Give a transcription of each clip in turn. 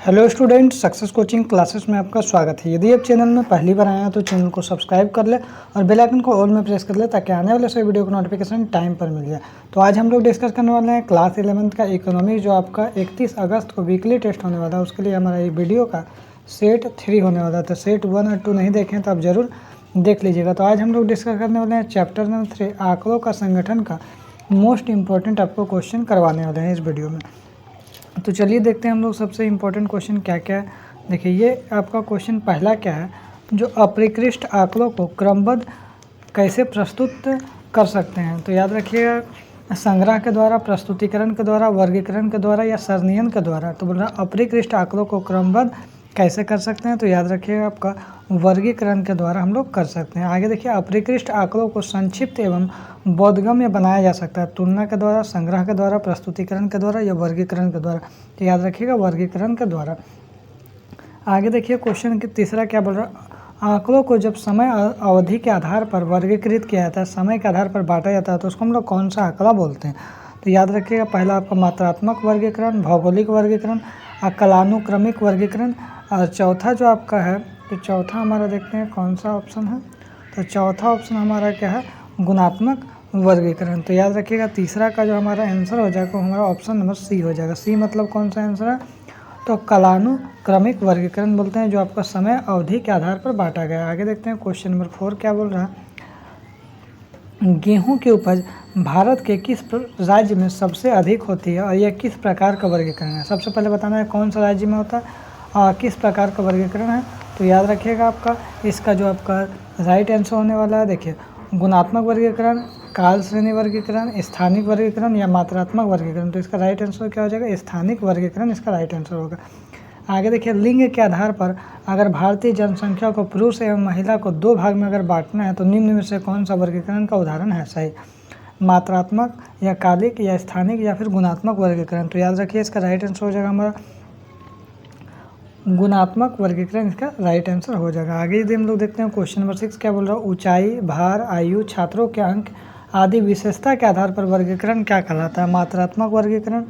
Hello student, success coaching classes में आपका स्वागत है। यदि आप चैनल में पहली बार आए हैं तो चैनल को सब्सक्राइब कर ले और बेल आइकन को ऑल में प्रेस कर ले ताकि आने वाले सभी वीडियो का नोटिफिकेशन टाइम पर मिल जाए। तो आज हम लोग डिस्कस करने वाले हैं क्लास 11th का इकोनॉमिक्स, जो आपका 31 अगस्त को वीकली टेस्ट होने वाला है। उसके लिए हमारा ये वीडियो का सेट 3 होने वाला है। तो सेट 1 और 2 नहीं देखें तो आप ज़रूर देख लीजिएगा। तो आज हम लोग डिस्कस करने वाले हैं चैप्टर नंबर 3 आंकड़ों का संगठन का मोस्ट इंपॉर्टेंट आपको क्वेश्चन करवाने वाले हैं इस वीडियो में। तो चलिए देखते हैं हम लोग सबसे इम्पोर्टेंट क्वेश्चन क्या क्या है। देखिए, ये आपका क्वेश्चन पहला क्या है, जो अपरिकृष्ट आंकड़ों को क्रमबद्ध कैसे प्रस्तुत कर सकते हैं। तो याद रखिएगा, संग्रह के द्वारा, प्रस्तुतिकरण के द्वारा, वर्गीकरण के द्वारा या सरनीयन के द्वारा। तो बोल रहा अपरिकृष्ट आंकड़ों को क्रमबद्ध कैसे कर सकते हैं। तो याद रखिएगा आपका वर्गीकरण के द्वारा हम लोग कर सकते हैं। आगे देखिए, अपरिकृष्ट आंकड़ों को संक्षिप्त एवं बोधगम्य बनाया जा सकता है तुलना के द्वारा, संग्रह के द्वारा, प्रस्तुतिकरण के द्वारा या वर्गीकरण के द्वारा। तो याद रखिएगा वर्गीकरण के द्वारा। आगे देखिए, क्वेश्चन के तीसरा क्या बोल रहा है, आंकड़ों को जब समय अवधि के आधार पर वर्गीकृत किया जाता है, समय के आधार पर बांटा जाता है, तो उसको हम लोग कौन सा आंकड़ा बोलते हैं। तो याद रखिएगा, पहला आपका मात्रात्मक वर्गीकरण, भौगोलिक वर्गीकरण, कालानुक्रमिक वर्गीकरण, और चौथा जो आपका है, तो चौथा हमारा देखते हैं कौन सा ऑप्शन है। तो चौथा ऑप्शन हमारा क्या है, गुणात्मक वर्गीकरण। तो याद रखिएगा, तीसरा का जो हमारा आंसर हो जाएगा हमारा ऑप्शन नंबर सी हो जाएगा। सी मतलब कौन सा आंसर है, तो कालानुक्रमिक वर्गीकरण बोलते हैं, जो आपका समय अवधि के आधार पर बांटा गया है। आगे देखते हैं क्वेश्चन नंबर 4 क्या बोल रहा है, गेहूं की उपज भारत के किस राज्य में सबसे अधिक होती है और यह किस प्रकार का वर्गीकरण है। सबसे पहले बताना है कौन सा राज्य में होता है और किस प्रकार का वर्गीकरण है। तो याद रखिएगा, आपका इसका जो आपका राइट आंसर होने वाला है, देखिए, गुणात्मक वर्गीकरण, काल श्रेणी वर्गीकरण, स्थानिक वर्गीकरण या मात्रात्मक वर्गीकरण। तो इसका राइट आंसर क्या हो जाएगा, स्थानिक वर्गीकरण इसका राइट आंसर होगा। आगे देखिए, लिंग के आधार पर अगर भारतीय जनसंख्या को पुरुष एवं महिला को 2 भाग में अगर बांटना है तो निम्न में से कौन सा वर्गीकरण का उदाहरण है सही, मात्रात्मक या कालिक या स्थानिक या फिर गुणात्मक वर्गीकरण। तो याद रखिए, इसका राइट आंसर हो जाएगा हमारा गुणात्मक वर्गीकरण, इसका राइट आंसर हो जाएगा। आगे यदि हम लोग देखते हैं क्वेश्चन नंबर 6 क्या बोल रहा है, ऊंचाई, भार, आयु, छात्रों के अंक आदि विशेषता के आधार पर वर्गीकरण क्या कहलाता है, मात्रात्मक वर्गीकरण,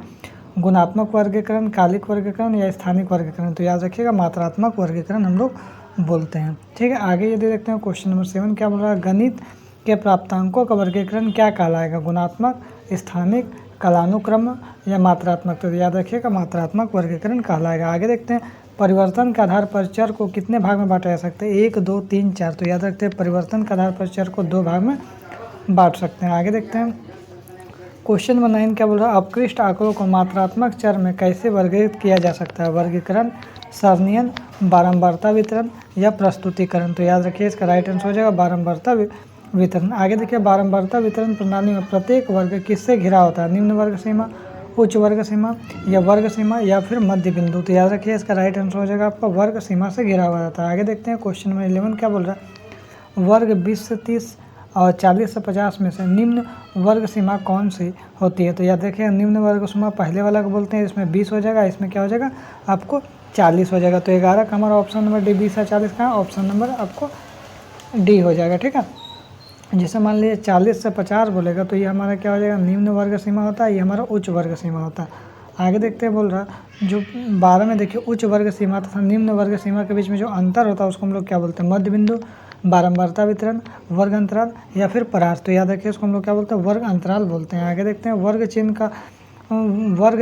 गुणात्मक वर्गीकरण, कालिक वर्गीकरण या स्थानिक वर्गीकरण। तो याद रखिएगा मात्रात्मक वर्गीकरण हम लोग बोलते हैं। ठीक है, आगे यदि देखते हैं क्वेश्चन नंबर 7 क्या बोल रहा है, गणित के प्राप्तांकों का वर्गीकरण क्या कहलाएगा, गुणात्मक, स्थानिक, कालानुक्रम या मात्रात्मक। तो याद रखिएगा मात्रात्मक वर्गीकरण कहलाएगा। आगे देखते हैं, परिवर्तन के आधार पर चर को कितने भाग में बांटा जा सकता है, 1, 2, 3, 4। तो याद रखते हैं परिवर्तन के आधार पर चर को 2 भाग में बांट सकते हैं। आगे देखते हैं क्वेश्चन नंबर 9 क्या बोल रहा है, अपकृष्ट आंकड़ों को मात्रात्मक चर में कैसे वर्गीकृत किया जा सकता है, वर्गीकरण, सरनीयन, बारंबारता वितरण या प्रस्तुतिकरण। तो याद रखिए, इसका राइट आंसर हो जाएगा बारंबारता वितरण। आगे देखिए, बारंबारता वितरण प्रणाली में प्रत्येक वर्ग किससे घिरा होता है, निम्न वर्ग सीमा, उच्च वर्ग सीमा या वर्ग सीमा या फिर मध्य बिंदु। तो याद रखिए, इसका राइट आंसर हो जाएगा आपका वर्ग सीमा से घिरा हुआ रहता है। आगे देखते हैं क्वेश्चन नंबर 11 क्या बोल रहा है, वर्ग 20 से 30 और 40 से 50 में से निम्न वर्ग सीमा कौन सी होती है। तो याद रखिए, निम्न वर्ग सीमा पहले वाला को बोलते हैं, इसमें 20 हो जाएगा, इसमें क्या हो जाएगा आपको 40 हो जाएगा। तो 11 का हमारा ऑप्शन नंबर डी, 20 और 40 का ऑप्शन नंबर आपको डी हो जाएगा। ठीक है, जैसे मान लीजिए 40 से 50 बोलेगा तो ये हमारा क्या हो जाएगा, निम्न वर्ग सीमा होता है, ये हमारा उच्च वर्ग सीमा होता है। आगे देखते हैं, बोल रहा जो 12 में देखिए, उच्च वर्ग सीमा तथा निम्न वर्ग सीमा के बीच में जो अंतर होता है उसको हम लोग क्या बोलते हैं, मध्य बिंदु, बारंबारता वितरण, वर्ग अंतराल या फिर परास। तो याद रखिए, इसको हम लोग क्या बोलते हैं, वर्ग अंतराल बोलते हैं। आगे देखते हैं, वर्ग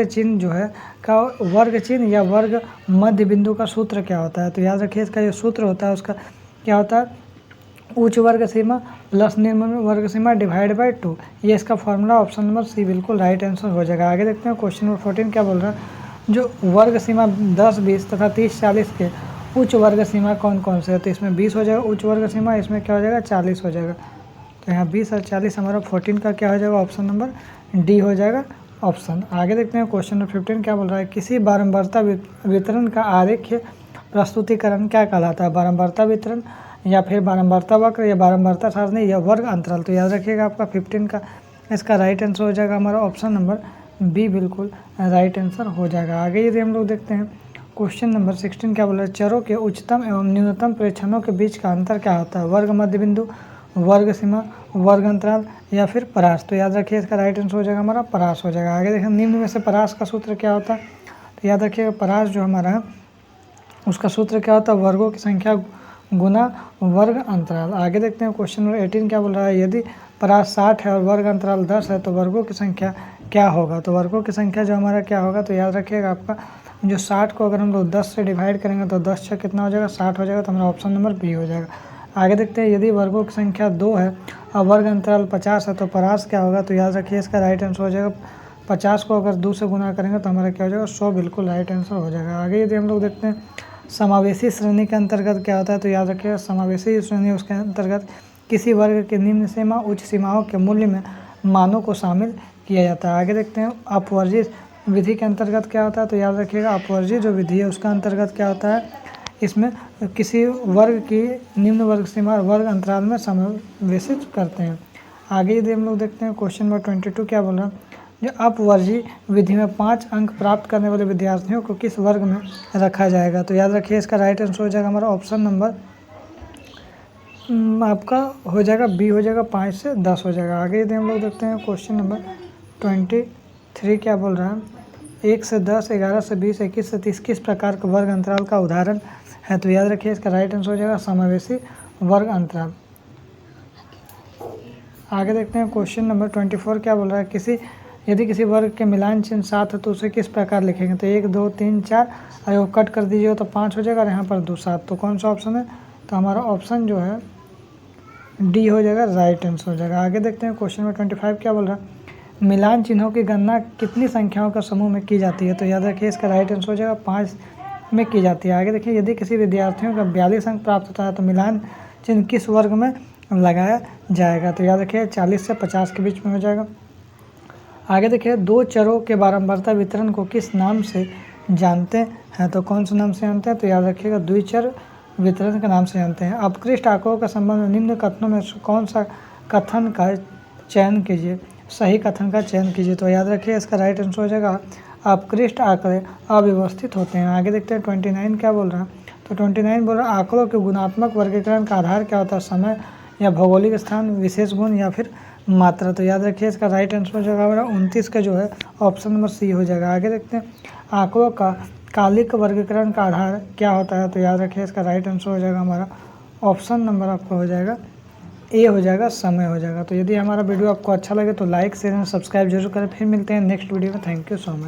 चिन्ह जो है का वर्ग चिन्ह या वर्ग मध्य बिंदु का सूत्र क्या होता है। तो याद रखिए, इसका जो सूत्र होता है उसका क्या होता है, उच्च वर्ग सीमा प्लस निम्न वर्ग सीमा डिवाइड बाय 2। ये इसका फॉर्मूला ऑप्शन नंबर सी बिल्कुल राइट आंसर हो जाएगा। आगे देखते हैं क्वेश्चन नंबर 14 क्या बोल रहा है, जो वर्ग सीमा 10, 20 तथा 30, 40 के उच्च वर्ग सीमा कौन कौन से है। तो इसमें 20 हो जाएगा उच्च वर्ग सीमा, इसमें क्या हो जाएगा 40 हो जाएगा। तो यहाँ 20 और 40 हमारा 14 का क्या हो जाएगा, ऑप्शन नंबर डी हो जाएगा ऑप्शन। आगे देखते हैं क्वेश्चन नंबर 15 क्या बोल रहा है, किसी बारंबारता वितरण का आरेखीय प्रस्तुतिकरण क्या कहलाता है, बारंबारता वितरण या फिर बारंबारता वक्र या बारंबारता सारणी या वर्ग अंतराल। तो याद रखिएगा, आपका 15 का इसका राइट आंसर हो जाएगा हमारा ऑप्शन नंबर बी बिल्कुल राइट आंसर हो जाएगा। आगे यदि हम लोग देखते हैं क्वेश्चन नंबर 16 क्या बोल रहा है, चरों के उच्चतम एवं न्यूनतम प्रेक्षणों के बीच का अंतर क्या होता है, वर्ग मध्य बिंदु, वर्ग सीमा, वर्ग अंतराल या फिर परास। तो याद रखिए, इसका राइट आंसर हो जाएगा हमारा परास हो जाएगा। आगे देखिए, निम्न में से परास का सूत्र क्या होता है। तो याद रखिएगा, परास जो हमारा उसका सूत्र क्या होता है, वर्गों की संख्या गुना वर्ग अंतराल। आगे देखते हैं क्वेश्चन नंबर 18 क्या बोल रहा है, यदि परास 60 है और वर्ग अंतराल 10 है तो वर्गों की संख्या क्या होगा। तो वर्गों की संख्या जो हमारा क्या होगा, तो याद रखिएगा आपका जो 60 को अगर हम लोग 10 से डिवाइड करेंगे तो 10 से कितना हो जाएगा, 60 हो जाएगा। तो हमारा ऑप्शन नंबर बी हो जाएगा। आगे देखते हैं, यदि वर्गों की संख्या 2 है और वर्ग अंतराल 50 है तो परास क्या होगा। तो याद रखिए इसका राइट आंसर हो जाएगा 50 को अगर 2 से गुना करेंगे तो हमारा क्या हो जाएगा, 100 बिल्कुल राइट आंसर हो जाएगा। आगे यदि हम लोग देखते हैं समावेशी श्रेणी के अंतर्गत क्या होता है, तो याद रखिएगा समावेशी श्रेणी उसके अंतर्गत किसी वर्ग के निम्न सीमा उच्च सीमाओं के मूल्य में मानों को शामिल किया जाता है। आगे देखते हैं अपवर्जित विधि के अंतर्गत क्या होता है, तो याद रखिएगा अपवर्जित जो विधि है उसका अंतर्गत क्या होता है, इसमें किसी वर्ग की निम्न वर्ग सीमा और वर्ग अंतराल में समावेशित करते हैं। आगे यदि हम लोग देखते हैं क्वेश्चन नंबर 22 क्या बोल रहा है, जो अपवर्जी विधि में 5 अंक प्राप्त करने वाले विद्यार्थियों को किस वर्ग में रखा जाएगा। तो याद रखिए इसका राइट आंसर हो जाएगा हमारा ऑप्शन नंबर आपका हो जाएगा बी हो जाएगा, 5 से 10 हो जाएगा। आगे यदि हम लोग देखते हैं क्वेश्चन नंबर 23 क्या बोल रहा है, 1 से 10, 11 से 20, 21 से 30 किस प्रकार के वर्ग अंतराल का उदाहरण है। तो याद रखिए इसका राइट आंसर हो जाएगा समावेशी वर्ग अंतराल। आगे देखते हैं क्वेश्चन नंबर 24 क्या बोल रहा है, यदि किसी वर्ग के मिलान चिन्ह 7 है तो उसे किस प्रकार लिखेंगे। तो 1 2 3 4 अगर वो कट कर दीजिएगा तो 5 हो जाएगा और यहाँ पर 2 7। तो कौन सा ऑप्शन है, तो हमारा ऑप्शन जो है डी हो जाएगा, राइट आंसर हो जाएगा। आगे देखते हैं क्वेश्चन नंबर 25 क्या बोल रहा है, मिलान चिन्हों की गणना कितनी संख्याओं का समूह में की जाती है। तो याद रखिए इसका राइट आंसर हो जाएगा 5 में की जाती है। आगे देखिए, यदि किसी विद्यार्थियों का 42 अंक प्राप्त होता है तो मिलान चिन्ह किस वर्ग में लगाया जाएगा। तो याद रखिए 40 से 50 के बीच में हो जाएगा। आगे देखिए, दो चरों के बारंबारता वितरण को किस नाम से जानते हैं। तो कौन सा नाम से जानते हैं, तो याद रखिएगा द्विचर वितरण के नाम से जानते हैं। अपकृष्ट आंकड़ों का संबंध निम्न कथनों में कौन सा कथन का चयन कीजिए, सही कथन का चयन कीजिए। तो याद रखिए इसका राइट आंसर हो जाएगा अपकृष्ट आंकड़े अव्यवस्थित होते हैं। आगे देखते हैं 29 क्या बोल रहा है, तो 29 बोल रहा है आंकड़ों के गुणात्मक वर्गीकरण का आधार क्या होता है, समय या भौगोलिक स्थान, विशेष गुण या फिर मात्रा। तो याद रखिए इसका राइट आंसर हो जाएगा हमारा 29 का जो है ऑप्शन नंबर सी हो जाएगा। आगे देखते हैं आंकड़ों का कालिक वर्गीकरण का आधार क्या होता है। तो याद रखिए इसका राइट आंसर हो जाएगा हमारा ऑप्शन नंबर आपका हो जाएगा ए हो जाएगा, समय हो जाएगा। तो यदि हमारा वीडियो आपको अच्छा लगे तो लाइक शेयर एंड सब्सक्राइब जरूर करें। फिर मिलते हैं नेक्स्ट वीडियो में। Thank you so much.